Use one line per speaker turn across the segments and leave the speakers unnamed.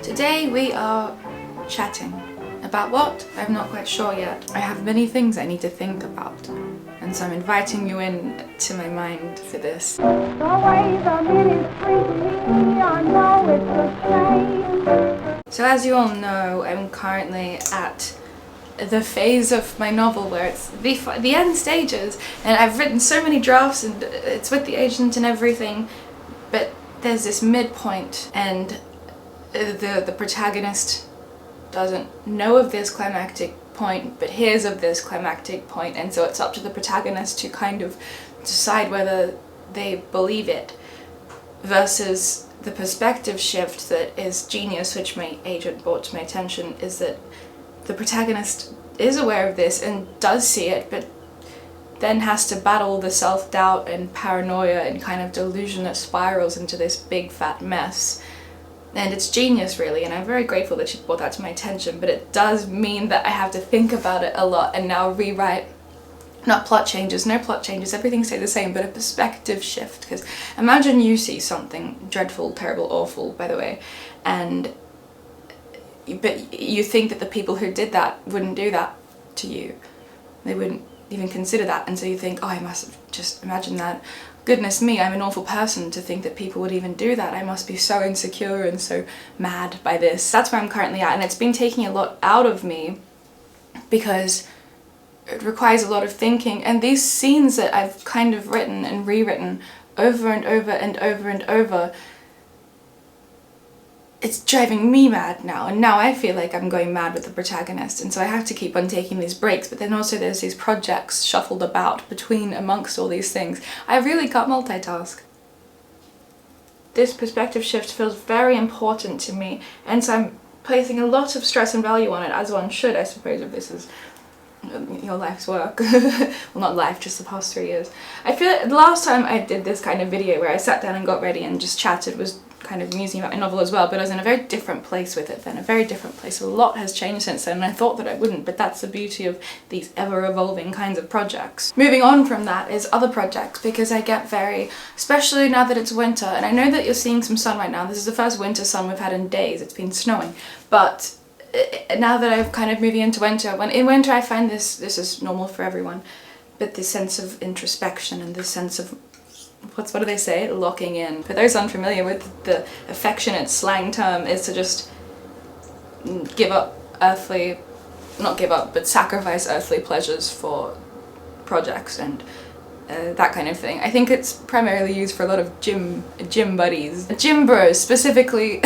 Today we are chatting. About what? I'm not quite sure yet. I have many things I need to think about, and so I'm inviting you in to my mind for this. So as you all know, I'm currently at the phase of my novel where it's the end stages, and I've written so many drafts and it's with the agent and everything, but there's this midpoint and the protagonist doesn't know of this climactic point but hears of this climactic point, and so it's up to the protagonist to kind of decide whether they believe it, versus the perspective shift that is genius, which my agent brought to my attention, is that the protagonist is aware of this and does see it, but then has to battle the self-doubt and paranoia and kind of delusion that spirals into this big fat mess. And it's genius, really, and I'm very grateful that she brought that to my attention, but it does mean that I have to think about it a lot and now rewrite, not plot changes, no plot changes, everything stays the same, but a perspective shift. Because imagine you see something dreadful, terrible, awful, by the way, but you think that the people who did that wouldn't do that to you. They wouldn't even consider that, and so you think, oh, I must have just imagined that. Goodness me, I'm an awful person to think that people would even do that. I must be so insecure and so mad by this. That's where I'm currently at, and it's been taking a lot out of me because it requires a lot of thinking, and these scenes that I've kind of written and rewritten over and over and over and over, it's driving me mad now, and now I feel like I'm going mad with the protagonist, and so I have to keep on taking these breaks, but then also there's these projects shuffled about amongst all these things. I really can't multitask. This perspective shift feels very important to me, and so I'm placing a lot of stress and value on it, as one should, I suppose, if this is your life's work. Well, not life, just the past 3 years. I feel like the last time I did this kind of video where I sat down and got ready and just chatted was kind of musing about my novel as well, but I was in a very different place with it then, a very different place. A lot has changed since then, and I thought that I wouldn't, but that's the beauty of these ever-evolving kinds of projects. Moving on from that is other projects, because I get very, especially now that it's winter, and I know that you're seeing some sun right now. This is the first winter sun we've had in days. It's been snowing, but now that I'm kind of moving into winter, in winter I find this is normal for everyone, but this sense of introspection and this sense of what do they say? Locking in. For those unfamiliar with the affectionate slang term, is to just give up earthly, not give up, but sacrifice earthly pleasures for projects and that kind of thing. I think it's primarily used for a lot of gym buddies. Gym bros specifically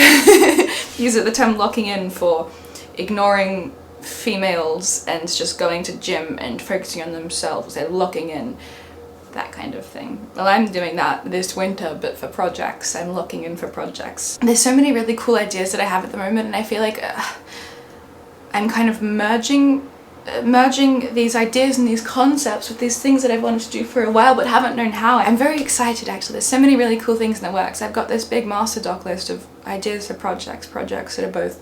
use the term locking in for ignoring females and just going to gym and focusing on themselves. They're locking in. That kind of thing. Well, I'm doing that this winter, but for projects. I'm looking in for projects. There's so many really cool ideas that I have at the moment, and I feel like I'm kind of merging these ideas and these concepts with these things that I've wanted to do for a while but haven't known how. I'm very excited, actually. There's so many really cool things in the works. I've got this big master doc list of ideas for projects that are both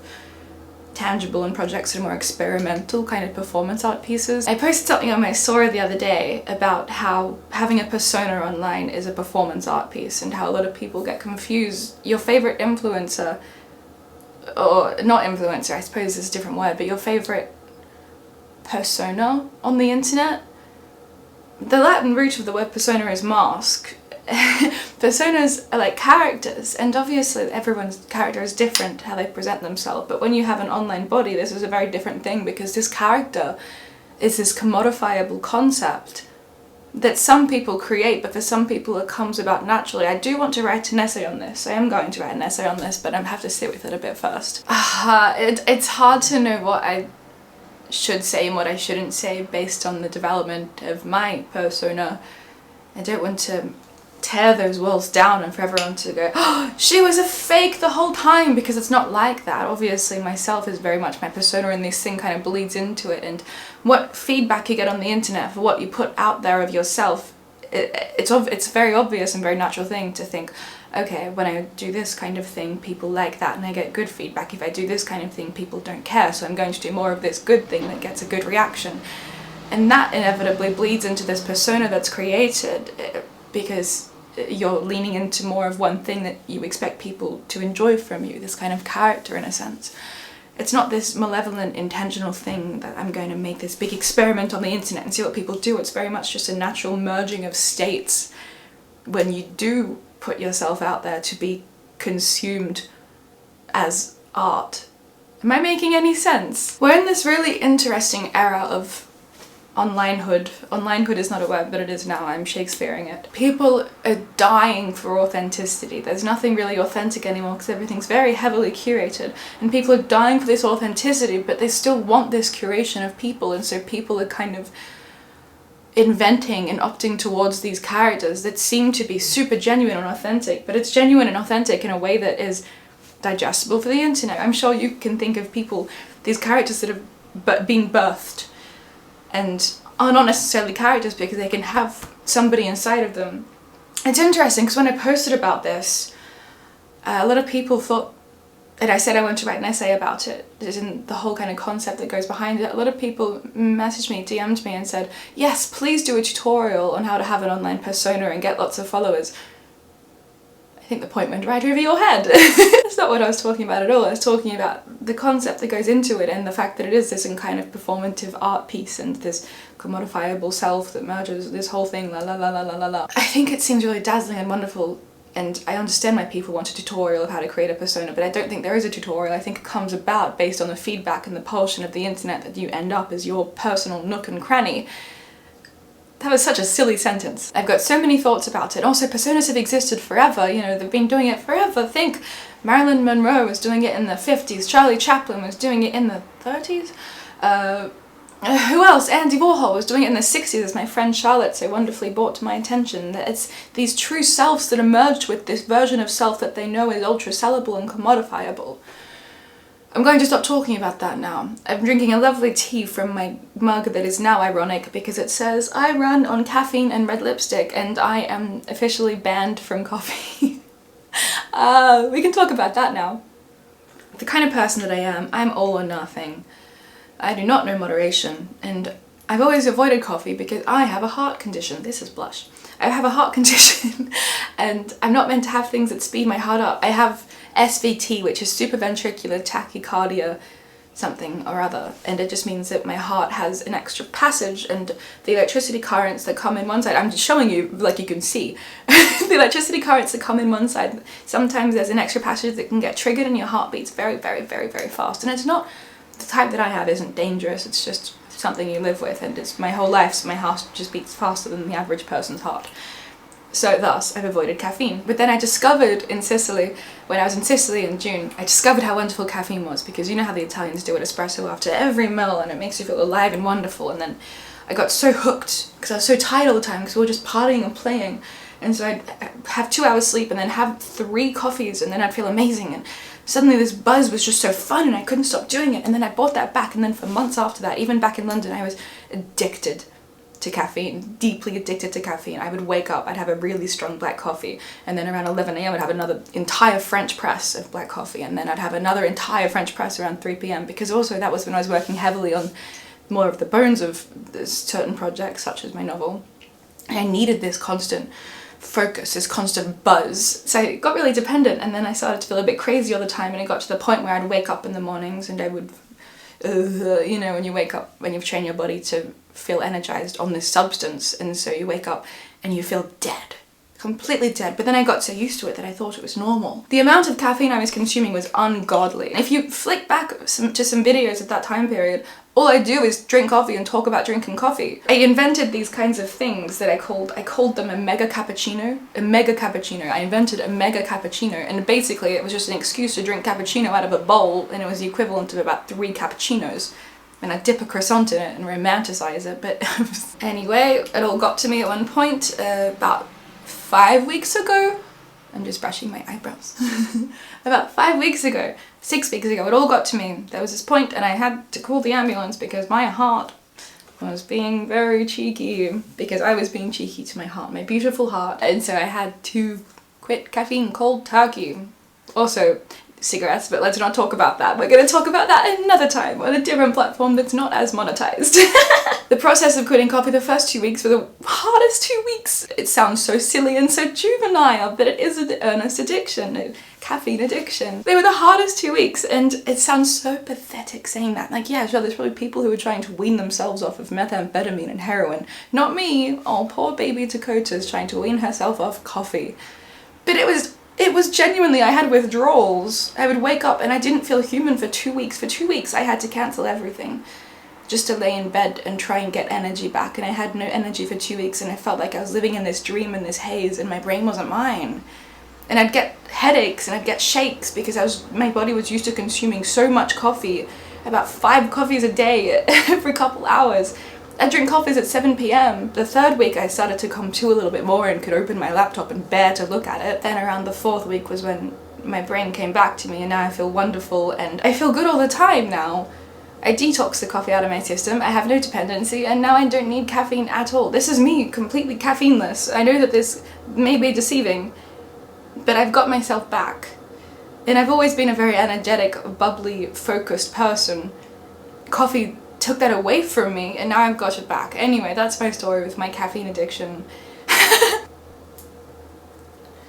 tangible and projects that are more experimental, kind of performance art pieces. I posted something on my story the other day about how having a persona online is a performance art piece, and how a lot of people get confused. Your favorite influencer, or not influencer, I suppose is a different word, but your favorite persona on the internet. The Latin root of the word persona is mask. Personas are like characters, and obviously everyone's character is different, how they present themselves, but when you have an online body, this is a very different thing, because this character is this commodifiable concept that some people create, but for some people it comes about naturally. I do want to write an essay on this. I am going to write an essay on this, but I have to sit with it a bit first. It's hard to know what I should say and what I shouldn't say based on the development of my persona. I don't want to tear those walls down and for everyone to go, oh, she was a fake the whole time, because it's not like that. Obviously myself is very much my persona, and this thing kind of bleeds into it, and what feedback you get on the internet for what you put out there of yourself, it's very obvious and very natural thing to think, okay, when I do this kind of thing people like that and I get good feedback. If I do this kind of thing people don't care, so I'm going to do more of this good thing that gets a good reaction. And that inevitably bleeds into this persona that's created, because you're leaning into more of one thing that you expect people to enjoy from you, this kind of character in a sense. It's not this malevolent, intentional thing that I'm going to make this big experiment on the internet and see what people do. It's very much just a natural merging of states when you do put yourself out there to be consumed as art. Am I making any sense? We're in this really interesting era of onlinehood. Onlinehood is not a word, but it is now. I'm Shakespearing it. People are dying for authenticity. There's nothing really authentic anymore because everything's very heavily curated, and people are dying for this authenticity, but they still want this curation of people, and so people are kind of inventing and opting towards these characters that seem to be super genuine and authentic, but it's genuine and authentic in a way that is digestible for the internet. I'm sure you can think of people, these characters that have been birthed and are not necessarily characters because they can have somebody inside of them. It's interesting because when I posted about this, a lot of people thought that I said I wanted to write an essay about it, as in the whole kind of concept that goes behind it. A lot of people messaged me, DM'd me and said, yes, please do a tutorial on how to have an online persona and get lots of followers. I think the point went right over your head. That's not what I was talking about at all. I was talking about the concept that goes into it and the fact that it is this kind of performative art piece and this commodifiable self that merges this whole thing, la la la la la la la. I think it seems really dazzling and wonderful, and I understand why people want a tutorial of how to create a persona, but I don't think there is a tutorial. I think it comes about based on the feedback and the propulsion of the internet that you end up as your personal nook and cranny. That was such a silly sentence. I've got so many thoughts about it. Also, personas have existed forever, you know, they've been doing it forever. Think Marilyn Monroe was doing it in the 50s, Charlie Chaplin was doing it in the 30s, who else? Andy Warhol was doing it in the 60s, as my friend Charlotte so wonderfully brought to my attention. That it's these true selves that emerged with this version of self that they know is ultra-sellable and commodifiable. I'm going to stop talking about that now. I'm drinking a lovely tea from my mug that is now ironic because it says, I run on caffeine and red lipstick and I am officially banned from coffee. We can talk about that now. The kind of person that I am, I'm all or nothing. I do not know moderation, and I've always avoided coffee because I have a heart condition. This is blush. I have a heart condition and I'm not meant to have things that speed my heart up. I have SVT, which is supraventricular tachycardia something or other, and it just means that my heart has an extra passage, and the electricity currents that come in one side, I'm just showing you like you can see, the electricity currents that come in one side, sometimes there's an extra passage that can get triggered and your heart beats very, very, very, very fast. And it's not, the type that I have isn't dangerous, it's just something you live with, and it's my whole life, so my heart just beats faster than the average person's heart. So thus, I've avoided caffeine. But then I discovered in Sicily, when I was in Sicily in June, I discovered how wonderful caffeine was, because you know how the Italians do an espresso after every meal and it makes you feel alive and wonderful. And then I got so hooked, because I was so tired all the time, because we were just partying and playing. And so I'd have 2 hours sleep and then have 3 coffees and then I'd feel amazing. And suddenly this buzz was just so fun and I couldn't stop doing it. And then I brought that back, and then for months after that, even back in London, I was addicted to caffeine, deeply addicted to caffeine. I would wake up, I'd have a really strong black coffee, and then around 11 AM I'd have another entire French press of black coffee, and then I'd have another entire French press around 3 PM, because also that was when I was working heavily on more of the bones of certain projects, such as my novel. And I needed this constant focus, this constant buzz. So I got really dependent, and then I started to feel a bit crazy all the time, and it got to the point where I'd wake up in the mornings and I would, you know, when you wake up, when you've trained your body to feel energized on this substance, and so you wake up and you feel dead, completely dead. But then I got so used to it that I thought it was normal. The amount of caffeine I was consuming was ungodly. If you flick back to some videos of that time period, all I do is drink coffee and talk about drinking coffee. I invented these kinds of things that I called them a mega cappuccino. A mega cappuccino. I invented a mega cappuccino, and basically it was just an excuse to drink cappuccino out of a bowl, and it was the equivalent of about 3 cappuccinos. And I'd dip a croissant in it and romanticize it, but anyway, it all got to me at one point, about 5 weeks ago. I'm just brushing my eyebrows. About 5 weeks ago, 6 weeks ago, it all got to me. There was this point and I had to call the ambulance because my heart was being very cheeky, because I was being cheeky to my heart, my beautiful heart. And so I had to quit caffeine cold turkey. Also, cigarettes, but let's not talk about that. We're going to talk about that another time on a different platform that's not as monetized. The process of quitting coffee, the first 2 weeks were the hardest 2 weeks. It sounds so silly and so juvenile, but it is an earnest addiction, a caffeine addiction. They were the hardest 2 weeks, and it sounds so pathetic saying that. Like, yeah, sure, there's probably people who are trying to wean themselves off of methamphetamine and heroin. Not me. Oh, poor baby Dakota's trying to wean herself off coffee. But it was genuinely, I had withdrawals. I would wake up and I didn't feel human for 2 weeks. For 2 weeks I had to cancel everything just to lay in bed and try and get energy back, and I had no energy for 2 weeks, and I felt like I was living in this dream, in this haze, and my brain wasn't mine. And I'd get headaches and I'd get shakes because my body was used to consuming so much coffee, about 5 coffees a day every couple hours. I drink coffees at 7 p.m. The 3rd week I started to come to a little bit more and could open my laptop and bear to look at it. Then around the 4th week was when my brain came back to me, and now I feel wonderful and I feel good all the time now. I detoxed the coffee out of my system, I have no dependency, and now I don't need caffeine at all. This is me, completely caffeineless. I know that this may be deceiving, but I've got myself back. And I've always been a very energetic, bubbly, focused person. Coffee took that away from me, and now I've got it back. Anyway, that's my story with my caffeine addiction.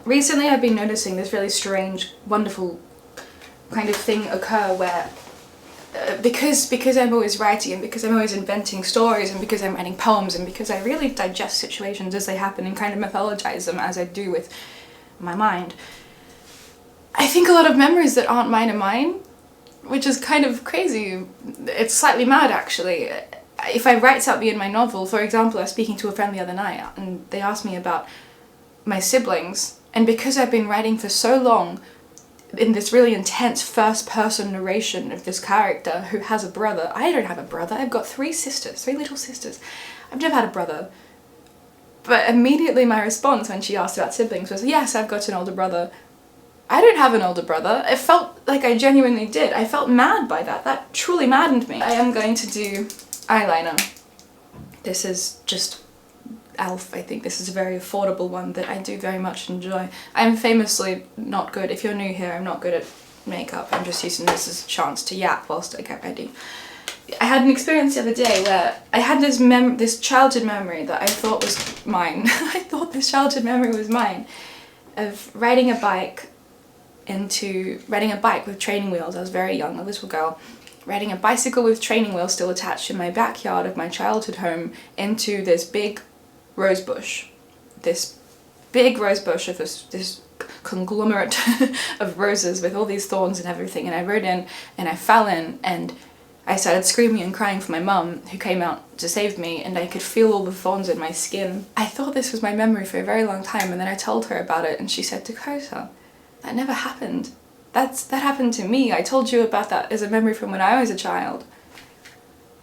Recently I've been noticing this really strange, wonderful kind of thing occur where because I'm always writing, and because I'm always inventing stories, and because I'm writing poems, and because I really digest situations as they happen and kind of mythologize them as I do with my mind, I think a lot of memories that aren't mine are mine, which is kind of crazy. It's slightly mad, actually. If I write something in my novel, for example, I was speaking to a friend the other night and they asked me about my siblings, and because I've been writing for so long in this really intense first-person narration of this character who has a brother. I don't have a brother. I've got 3 sisters, 3 little sisters. I've never had a brother. But immediately my response when she asked about siblings was, yes, I've got an older brother. I don't have an older brother. It felt like I genuinely did. I felt mad by that. That truly maddened me. I am going to do eyeliner. This is just e.l.f. I think this is a very affordable one that I do very much enjoy. I'm famously not good, if you're new here, I'm not good at makeup. I'm just using this as a chance to yap whilst I get ready. I had an experience the other day where I had this childhood memory that I thought was mine. I thought this childhood memory was mine, of riding a bike with training wheels. I was very young, a little girl, riding a bicycle with training wheels still attached in my backyard of my childhood home into this big rose bush. This big rose bush of this conglomerate of roses with all these thorns and everything, and I rode in and I fell in and I started screaming and crying for my mum, who came out to save me, and I could feel all the thorns in my skin. I thought this was my memory for a very long time, and then I told her about it and she said, Dakota, that never happened. That happened to me. I told you about that as a memory from when I was a child.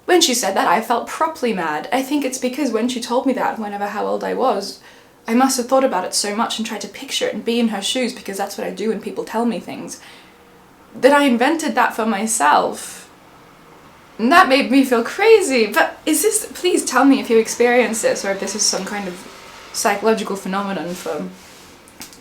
When she said that, I felt properly mad. I think it's because when she told me that, whenever how old I was, I must have thought about it so much and tried to picture it and be in her shoes, because that's what I do when people tell me things, that I invented that for myself. And that made me feel crazy. But please tell me if you experience this, or if this is some kind of psychological phenomenon for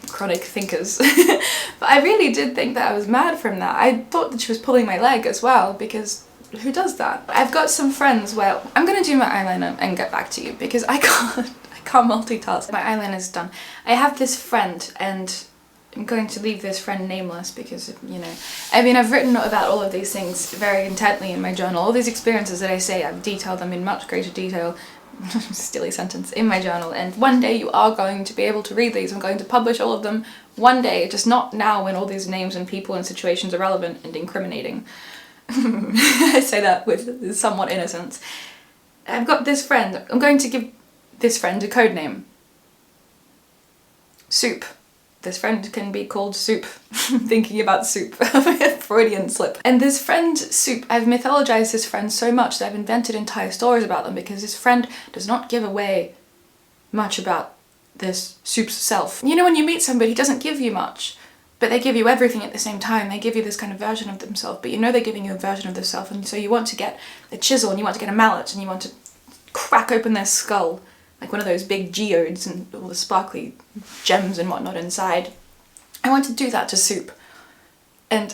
chronic thinkers. But I really did think that I was mad from that. I thought that she was pulling my leg as well, because who does that? I've got some friends where I'm gonna do my eyeliner and get back to you because I can't multitask. My eyeliner's done. I have this friend, and I'm going to leave this friend nameless because, you know, I mean, I've written about all of these things very intently in my journal. All these experiences that I say, I've detailed them in much greater detail, silly sentence, in my journal, and one day you are going to be able to read these. I'm going to publish all of them one day, just not now when all these names and people and situations are relevant and incriminating. I say that with somewhat innocence. I've got this friend. I'm going to give this friend a code name. Soup. This friend can be called Soup. Thinking about soup. Freudian slip. And this friend, Soup, I've mythologized this friend so much that I've invented entire stories about them, because this friend does not give away much about this Soup's self. You know, when you meet somebody who doesn't give you much, but they give you everything at the same time. They give you this kind of version of themselves, but you know they're giving you a version of themselves, and so you want to get a chisel, and you want to get a mallet, and you want to crack open their skull, like one of those big geodes and all the sparkly gems and whatnot inside. I want to do that to Soup. And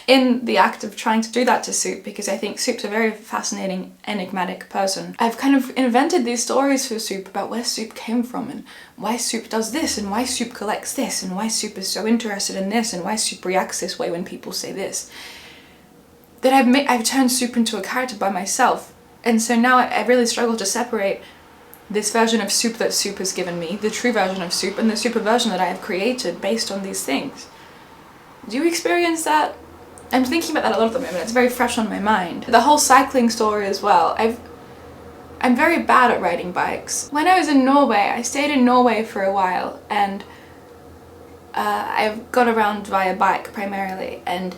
in the act of trying to do that to Soup, because I think Soup's a very fascinating, enigmatic person, I've kind of invented these stories for Soup about where Soup came from and why Soup does this and why Soup collects this and why Soup is so interested in this and why Soup reacts this way when people say this. That I've turned Soup into a character by myself. And so now I really struggle to separate this version of Soup that Soup has given me, the true version of Soup, and the super version that I have created based on these things. Do you experience that? I'm thinking about that a lot at the moment. It's very fresh on my mind. The whole cycling story as well. I'm very bad at riding bikes. When I was in Norway, I stayed in Norway for a while, and I've got around via bike primarily, and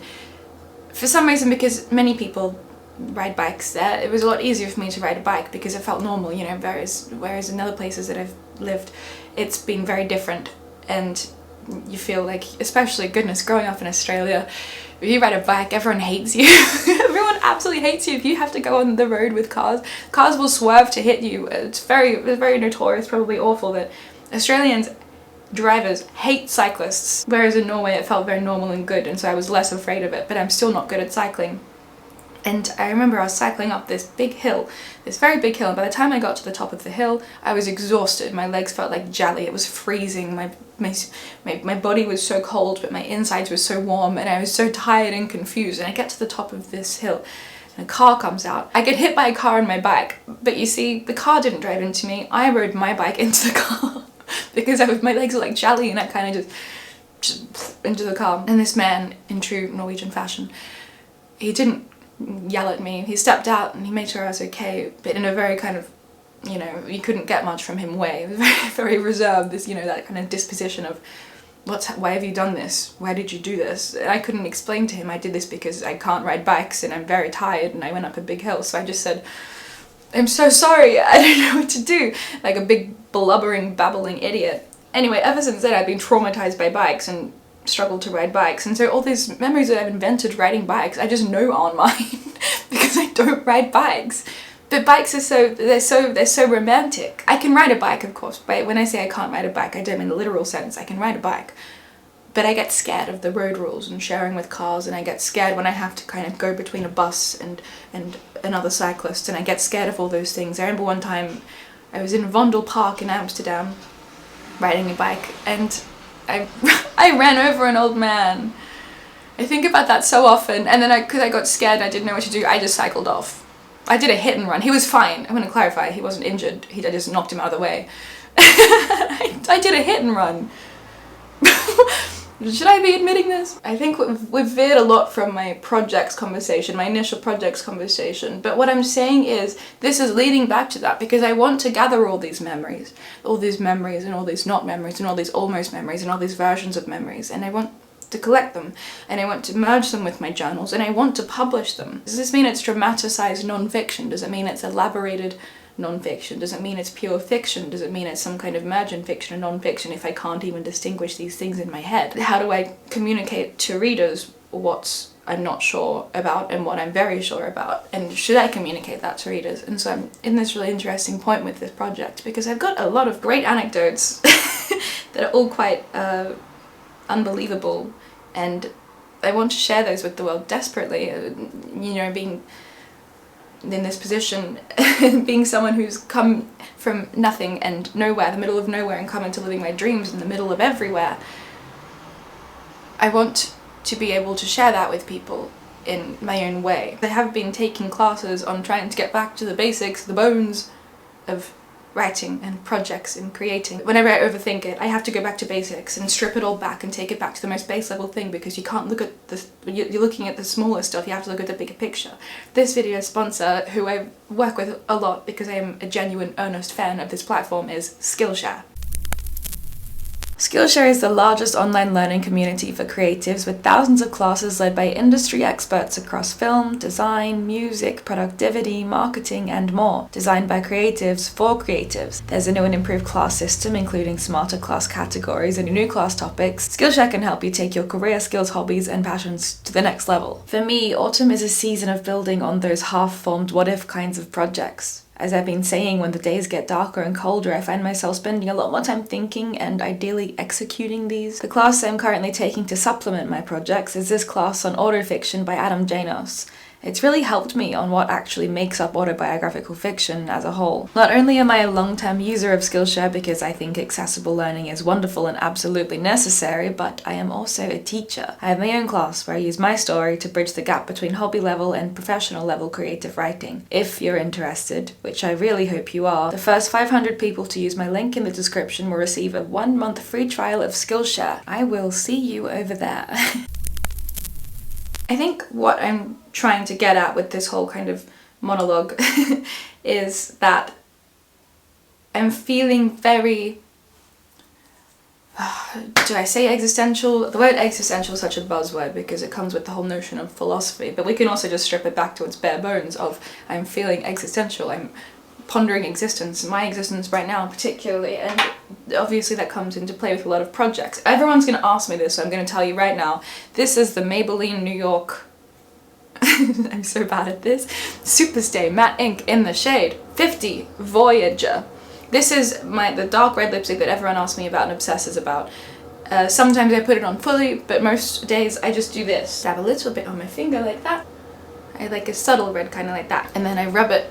for some reason, because many people ride bikes there, it was a lot easier for me to ride a bike because it felt normal, you know, whereas in other places that I've lived, it's been very different, and you feel like, especially, goodness, growing up in Australia, if you ride a bike, everyone hates you. Everyone absolutely hates you if you have to go on the road with cars. Cars will swerve to hit you. It's very notorious, probably awful, that Australians drivers hate cyclists, whereas in Norway it felt very normal and good, and so I was less afraid of it, but I'm still not good at cycling. And I remember I was cycling up this big hill, this very big hill, and by the time I got to the top of the hill, I was exhausted. My legs felt like jelly, it was freezing, my body was so cold, but my insides were so warm, and I was so tired and confused. And I get to the top of this hill, and a car comes out. I get hit by a car on my bike, but you see, the car didn't drive into me, I rode my bike into the car. Because my legs were like jelly, and I kind of just into the car. And this man, in true Norwegian fashion, he didn't yell at me. He stepped out and he made sure I was okay, but in a very kind of, you know, you couldn't get much from him way. It was very, very reserved, this, you know, that kind of disposition of, why have you done this? Why did you do this? And I couldn't explain to him I did this because I can't ride bikes and I'm very tired and I went up a big hill. So I just said, I'm so sorry, I don't know what to do. Like a big blubbering, babbling idiot. Anyway, ever since then I've been traumatized by bikes and struggled to ride bikes, and so all these memories that I've invented riding bikes, I just know aren't mine because I don't ride bikes. But bikes are they're so romantic. I can ride a bike, of course, but when I say I can't ride a bike, I don't mean the literal sense. I can ride a bike. But I get scared of the road rules and sharing with cars, and I get scared when I have to kind of go between a bus and another cyclist, and I get scared of all those things. I remember one time I was in Vondel Park in Amsterdam riding a bike, and I ran over an old man. I think about that so often, and then because I got scared and I didn't know what to do, I just cycled off. I did a hit and run. He was fine. I'm going to clarify, he wasn't injured. I just knocked him out of the way. I did a hit and run. Should I be admitting this? I think we've veered a lot from my projects conversation, my initial projects conversation, but what I'm saying is this is leading back to that because I want to gather all these memories and all these not memories and all these almost memories and all these versions of memories, and I want to collect them, and I want to merge them with my journals, and I want to publish them. Does this mean it's dramatized non-fiction? Does it mean it's elaborated non-fiction? Does it mean it's pure fiction? Does it mean it's some kind of merge in fiction and non-fiction if I can't even distinguish these things in my head? How do I communicate to readers what I'm not sure about and what I'm very sure about? And should I communicate that to readers? And so I'm in this really interesting point with this project because I've got a lot of great anecdotes that are all quite unbelievable, and I want to share those with the world desperately. You know, being in this position, being someone who's come from nothing and nowhere, the middle of nowhere, and come into living my dreams in the middle of everywhere, I want to be able to share that with people in my own way. I have been taking classes on trying to get back to the basics, the bones of writing and projects and creating. Whenever I overthink it, I have to go back to basics and strip it all back and take it back to the most base level thing, because you can't look at the, you're looking at the smaller stuff, you have to look at the bigger picture. This video sponsor, who I work with a lot because I am a genuine, earnest fan of this platform, is Skillshare. Skillshare is the largest online learning community for creatives, with thousands of classes led by industry experts across film, design, music, productivity, marketing, and more. Designed by creatives for creatives. There's a new and improved class system, including smarter class categories and new class topics. Skillshare can help you take your career, skills, hobbies, and passions to the next level. For me, autumn is a season of building on those half-formed what-if kinds of projects. As I've been saying, when the days get darker and colder, I find myself spending a lot more time thinking and ideally executing these. The class I'm currently taking to supplement my projects is this class on autofiction by Adam Janos. It's really helped me on what actually makes up autobiographical fiction as a whole. Not only am I a long-term user of Skillshare because I think accessible learning is wonderful and absolutely necessary, but I am also a teacher. I have my own class where I use my story to bridge the gap between hobby level and professional level creative writing. If you're interested, which I really hope you are, the first 500 people to use my link in the description will receive a 1-month free trial of Skillshare. I will see you over there. I think what I'm trying to get at with this whole kind of monologue is that I'm feeling very, do I say existential? The word existential is such a buzzword because it comes with the whole notion of philosophy, but we can also just strip it back to its bare bones of I'm feeling existential, I'm pondering existence, my existence right now particularly, and obviously that comes into play with a lot of projects. Everyone's going to ask me this, so I'm going to tell you right now. This is the Maybelline New York, I'm so bad at this, Superstay Matte Ink in the shade 50 Voyager. This is the dark red lipstick that everyone asks me about and obsesses about. Sometimes I put it on fully, but most days I just do this. Dab a little bit on my finger like that. I like a subtle red, kind of like that. And then I rub it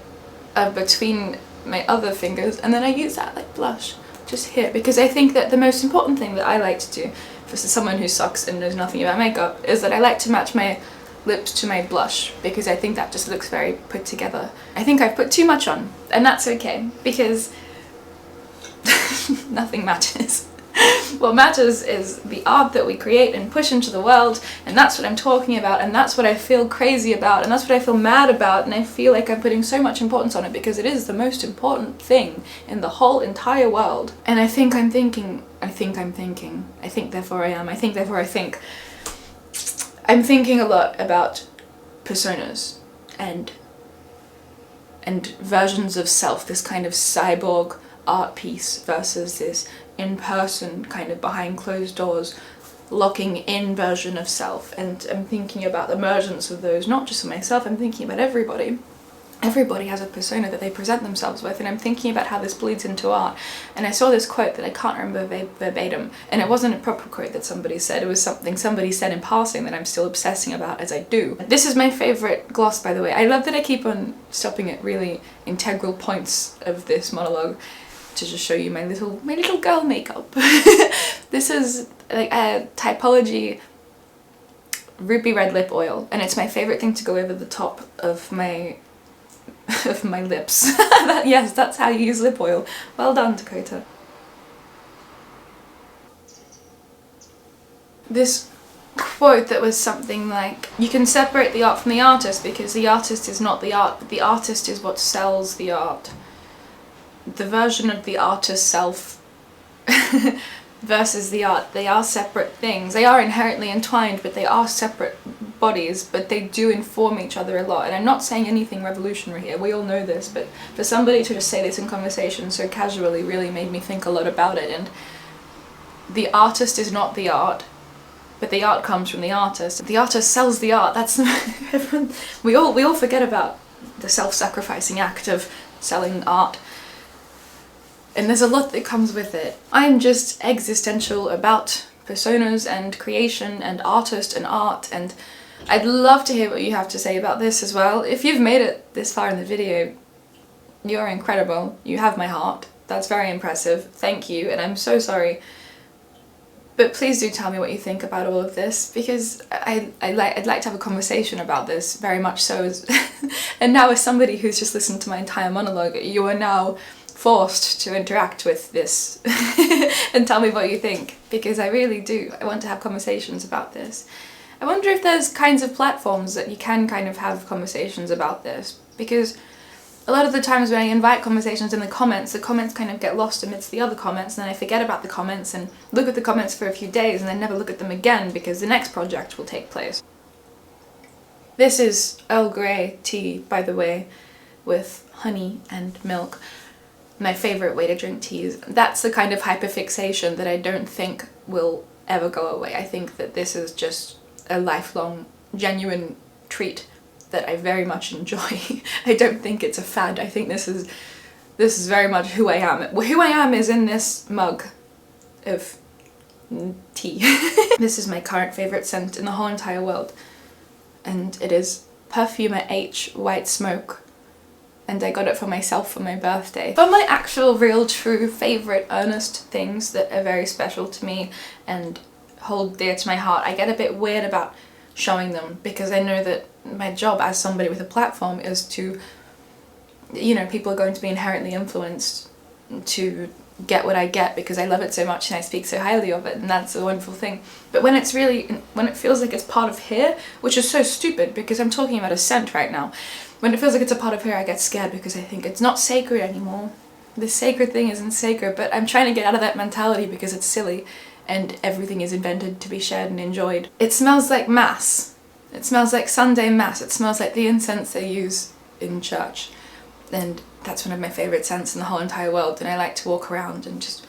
between my other fingers, and then I use that like blush just here, because I think that the most important thing that I like to do for someone who sucks and knows nothing about makeup is that I like to match my lips to my blush, because I think that just looks very put together. I think I've put too much on, and that's okay, because nothing matters. What matters is the art that we create and push into the world, and that's what I'm talking about, and that's what I feel crazy about, and that's what I feel mad about, and I feel like I'm putting so much importance on it because it is the most important thing in the whole entire world. And I think I'm thinking, I think therefore I am, I think therefore I think. I'm thinking a lot about personas and versions of self, this kind of cyborg art piece versus this in-person kind of behind closed doors locking in version of self, and I'm thinking about the emergence of those, not just for myself, I'm thinking about everybody. Everybody has a persona that they present themselves with, and I'm thinking about how this bleeds into art. And I saw this quote that I can't remember verbatim, and it wasn't a proper quote that somebody said, it was something somebody said in passing that I'm still obsessing about as I do. This is my favourite gloss, by the way. I love that I keep on stopping at really integral points of this monologue to just show you my little girl makeup. This is like a Typology ruby red lip oil, and it's my favourite thing to go over the top of my lips. Yes, that's how you use lip oil. Well done, Dakota. This quote that was something like, you can separate the art from the artist because the artist is not the art, but the artist is what sells the art. The version of the artist's self versus the art, they are separate things. They are inherently entwined, but they are separate bodies, but they do inform each other a lot. And I'm not saying anything revolutionary here, we all know this, but for somebody to just say this in conversation so casually really made me think a lot about it. And the artist is not the art, but the art comes from the artist. The artist sells the art. That's everyone, we all forget about the self-sacrificing act of selling art. And there's a lot that comes with it. I'm just existential about personas and creation and artist and art, and I'd love to hear what you have to say about this as well. If you've made it this far in the video, you're incredible. You have my heart. That's very impressive. Thank you, and I'm so sorry. But please do tell me what you think about all of this, because I'd like to have a conversation about this, very much so. And now as somebody who's just listened to my entire monologue, you are now forced to interact with this and tell me what you think, because I really do. I want to have conversations about this. I wonder if there's kinds of platforms that you can kind of have conversations about this, because a lot of the times when I invite conversations in the comments kind of get lost amidst the other comments, and then I forget about the comments and look at the comments for a few days and then never look at them again because the next project will take place. This is Earl Grey tea, by the way, with honey and milk. My favourite way to drink teas. That's the kind of hyperfixation that I don't think will ever go away. I think that this is just a lifelong, genuine treat that I very much enjoy. I don't think it's a fad. I think this is very much who I am. Who I am is in this mug of tea. This is my current favourite scent in the whole entire world, and it is Perfumer H White Smoke, and I got it for myself for my birthday. But my actual real true favourite earnest things that are very special to me and hold dear to my heart, I get a bit weird about showing them, because I know that my job as somebody with a platform is to, you know, people are going to be inherently influenced to get what I get because I love it so much and I speak so highly of it, and that's a wonderful thing. But when it's really, when it feels like it's part of here, which is so stupid because I'm talking about a scent right now, when it feels like it's a part of here, I get scared because I think it's not sacred anymore. This sacred thing isn't sacred, but I'm trying to get out of that mentality because it's silly and everything is invented to be shared and enjoyed. It smells like mass. It smells like Sunday mass. It smells like the incense they use in church. And that's one of my favourite scents in the whole entire world, and I like to walk around and just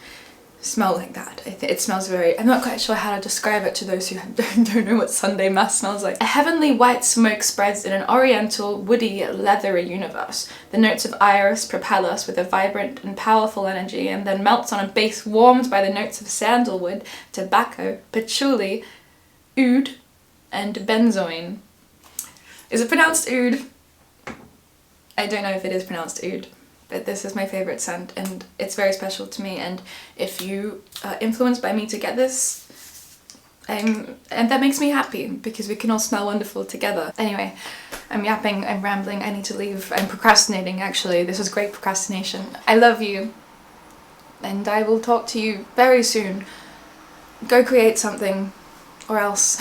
smell like that. It smells very, I'm not quite sure how to describe it to those who don't know what Sunday mass smells like. A heavenly white smoke spreads in an oriental, woody, leathery universe. The notes of iris propel us with a vibrant and powerful energy, and then melts on a base warmed by the notes of sandalwood, tobacco, patchouli, oud, and benzoin. Is it pronounced oud? I don't know if it is pronounced oud, but this is my favourite scent and it's very special to me, and if you are influenced by me to get this, and that makes me happy because we can all smell wonderful together. Anyway, I'm yapping, I'm rambling, I need to leave. I'm procrastinating actually. This was great procrastination. I love you and I will talk to you very soon. Go create something or else.